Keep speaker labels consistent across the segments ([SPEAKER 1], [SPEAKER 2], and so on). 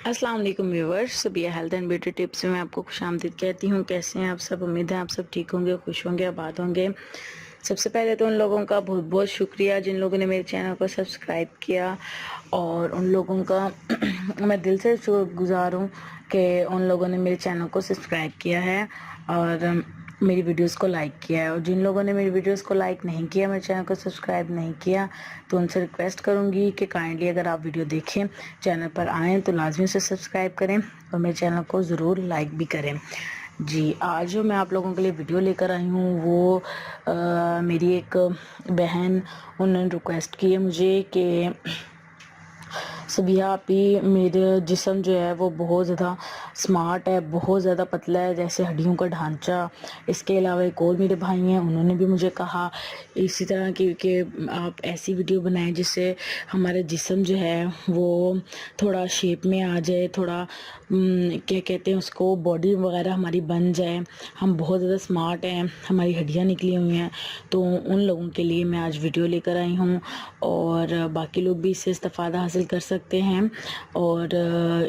[SPEAKER 1] अस्सलाम वालेकुम viewers, Sabiya health and beauty tips में मैं आपको खुशामदीद कहती हूँ। कैसे हैं आप सब? उम्मीद है आप सब ठीक होंगे, खुश होंगे, आबाद होंगे। सबसे पहले तो उन लोगों का बहुत बहुत शुक्रिया जिन लोगों ने मेरे चैनल को सब्सक्राइब किया, और उन लोगों का मैं दिल से शुक्रगुजार हूँ कि उन लोगों ने मेरे चैनल को सब्सक्राइब किया है और मेरी वीडियोस को लाइक किया है। और जिन लोगों ने मेरी वीडियोस को लाइक नहीं किया, मेरे चैनल को सब्सक्राइब नहीं किया, तो उनसे रिक्वेस्ट करूंगी कि काइंडली अगर आप वीडियो देखें, चैनल पर आएँ तो लाजमी से सब्सक्राइब करें और मेरे चैनल को ज़रूर लाइक भी करें। जी, आज जो मैं आप लोगों के लिए वीडियो लेकर आई हूँ वो मेरी एक बहन, उन्होंने रिक्वेस्ट की है मुझे कि सबिया आपी, मेरे जिस्म जो है वो बहुत ज़्यादा स्मार्ट है, बहुत ज़्यादा पतला है, जैसे हड्डियों का ढांचा। इसके अलावा एक और मेरे भाई हैं, उन्होंने भी मुझे कहा इसी तरह की कि आप ऐसी वीडियो बनाएं जिससे हमारे जिस्म जो है वो थोड़ा शेप में आ जाए, थोड़ा क्या कहते हैं उसको, बॉडी वगैरह हमारी बन जाए। हम बहुत ज़्यादा स्मार्ट हैं, हमारी हड्डियाँ निकली हुई हैं, तो उन लोगों के लिए मैं आज वीडियो लेकर आई हूँ और बाकी लोग भी इससे इस्तेफ़ादा हासिल कर सकते हैं और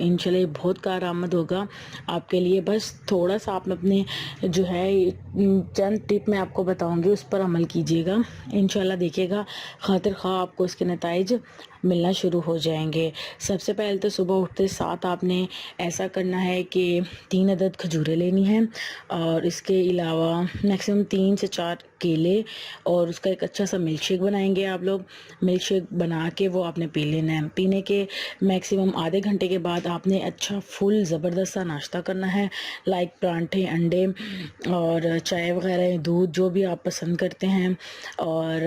[SPEAKER 1] इंशाल्लाह बहुत कारआमद होगा आपके लिए। बस थोड़ा सा आप अपने जो है चंद टिप मैं आपको बताऊंगी, उस पर अमल कीजिएगा, इंशाल्लाह देखिएगा खातिर खा आपको इसके नताइज मिलना शुरू हो जाएंगे। सबसे पहले तो सुबह उठते साथ आपने ऐसा करना है कि 3 अदद खजूरें लेनी हैं और इसके अलावा मैक्सिमम 3 से 4 केले, और उसका एक अच्छा सा मिल्क शेक बनाएंगे आप लोग। मिल्क शेक बना के वो आपने पी लेना है। पीने के मैक्सिमम आधे घंटे के बाद आपने अच्छा फुल ज़बरदस्त सा नाश्ता करना है, लाइक परांठे, अंडे और चाय वगैरह, दूध, जो भी आप पसंद करते हैं। और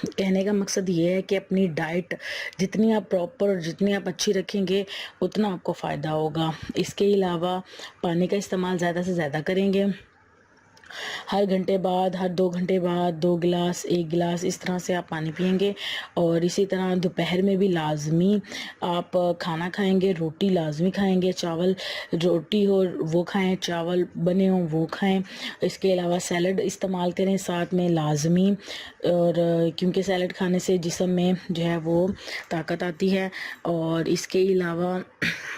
[SPEAKER 1] कहने का मकसद ये है कि अपनी डाइट जितनी आप प्रॉपर और जितनी आप अच्छी रखेंगे उतना आपको फ़ायदा होगा। इसके अलावा पानी का इस्तेमाल ज़्यादा से ज़्यादा करेंगे। हर घंटे बाद, हर 2 घंटे बाद 2 गिलास, 1 गिलास, इस तरह से आप पानी पिएंगे। और इसी तरह दोपहर में भी लाजमी आप खाना खाएंगे, रोटी लाजमी खाएंगे, चावल रोटी हो वो खाएं, चावल बने हों वो खाएं। इसके अलावा सैलड इस्तेमाल करें साथ में लाजमी, और क्योंकि सैलड खाने से जिस्म में जो है वो ताकत आती है। और इसके अलावा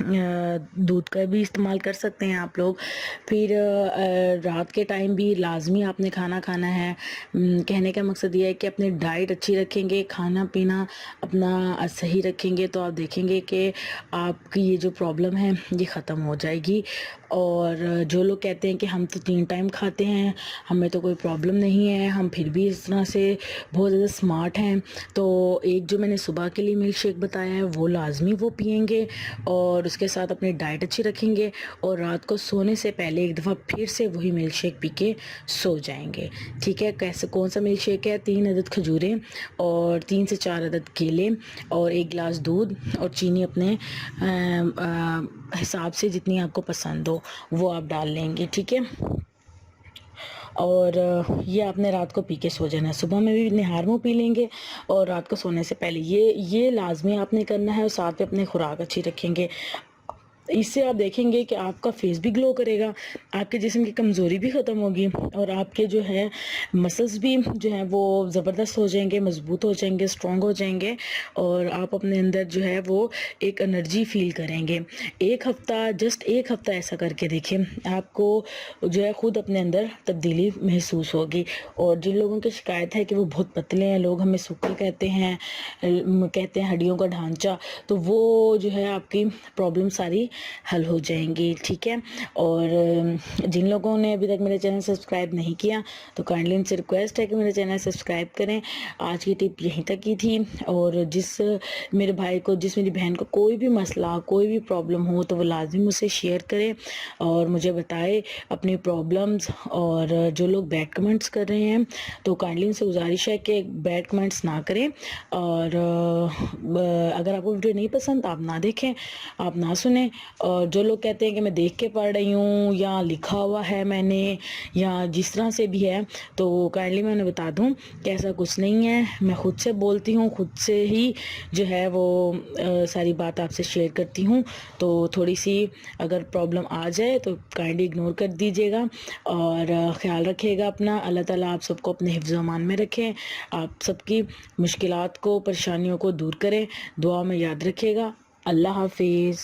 [SPEAKER 1] दूध का भी इस्तेमाल कर सकते हैं आप लोग। फिर रात के टाइम भी लाजमी आपने खाना खाना है। कहने का मकसद ये है कि अपनी डाइट अच्छी रखेंगे, खाना पीना अपना सही रखेंगे तो आप देखेंगे कि आपकी ये जो प्रॉब्लम है ये ख़त्म हो जाएगी। और जो लोग कहते हैं कि हम तो 3 टाइम खाते हैं, हमें तो कोई प्रॉब्लम नहीं है, हम फिर भी इस तरह से बहुत ज़्यादा स्मार्ट हैं, तो एक जो मैंने सुबह के लिए मिल्क शेक बताया है वो लाजमी वो पिएंगे और उसके साथ अपनी डाइट अच्छी रखेंगे। और रात को सोने से पहले एक दफ़ा फिर से वही मिल्क शेक पी के सो जाएंगे। ठीक है? कैसे, कौन सा मिल्क शेक है? 3 अदद खजूरें और 3 से 4 अदद केले और 1 गिलास दूध और चीनी अपने हिसाब से जितनी आपको पसंद हो वो आप डाल लेंगे। ठीक है? और ये आपने रात को पी के सो जाना है। सुबह में भी निहार मुँह पी लेंगे और रात को सोने से पहले ये लाजमी आपने करना है। और साथ में अपनी खुराक अच्छी रखेंगे। इससे आप देखेंगे कि आपका फेस भी ग्लो करेगा, आपके जिस्म की कमज़ोरी भी ख़त्म होगी और आपके जो है मसल्स भी जो है वो ज़बरदस्त हो जाएंगे, मज़बूत हो जाएंगे, स्ट्रॉन्ग हो जाएंगे और आप अपने अंदर जो है वो एक एनर्जी फील करेंगे। एक हफ़्ता, जस्ट 1 हफ़्ता ऐसा करके देखिए, आपको जो है ख़ुद अपने अंदर तब्दीली महसूस होगी। और जिन लोगों की शिकायत है कि वो बहुत पतले हैं, लोग हमें सूखे कहते हैं हड्डियों का ढांचा, तो वो जो है आपकी प्रॉब्लम सारी हल हो जाएंगी। ठीक है? और जिन लोगों ने अभी तक मेरे चैनल सब्सक्राइब नहीं किया तो काइंडली उनसे रिक्वेस्ट है कि मेरे चैनल सब्सक्राइब करें। आज की टिप यहीं तक की थी। और जिस मेरे भाई को, जिस मेरी बहन को कोई भी मसला, कोई भी प्रॉब्लम हो तो वो लाजमी मुझसे शेयर करें और मुझे बताए अपनी प्रॉब्लम्स। और जो लोग बैड कमेंट्स कर रहे हैं तो काइंडली उनसे गुजारिश है कि बैड कमेंट्स ना करें। और अगर आपको वीडियो नहीं पसंद आप ना देखें, आप ना सुने। और जो लोग कहते हैं कि मैं देख के पढ़ रही हूँ या लिखा हुआ है मैंने या जिस तरह से भी है, तो काइंडली मैं उन्हें बता दूँ कि ऐसा कुछ नहीं है। मैं ख़ुद से बोलती हूँ, ख़ुद से ही जो है वो सारी बात आपसे शेयर करती हूँ। तो थोड़ी सी अगर प्रॉब्लम आ जाए तो काइंडली इग्नोर कर दीजिएगा और ख़्याल रखिएगा अपना। अल्लाह ताला आप सबको अपने हिफ्ज़ व अमान में रखें, आप सबकी मुश्किलात को, परेशानियों को दूर करें। दुआ में याद रखिएगा। अल्लाह हाफिज़।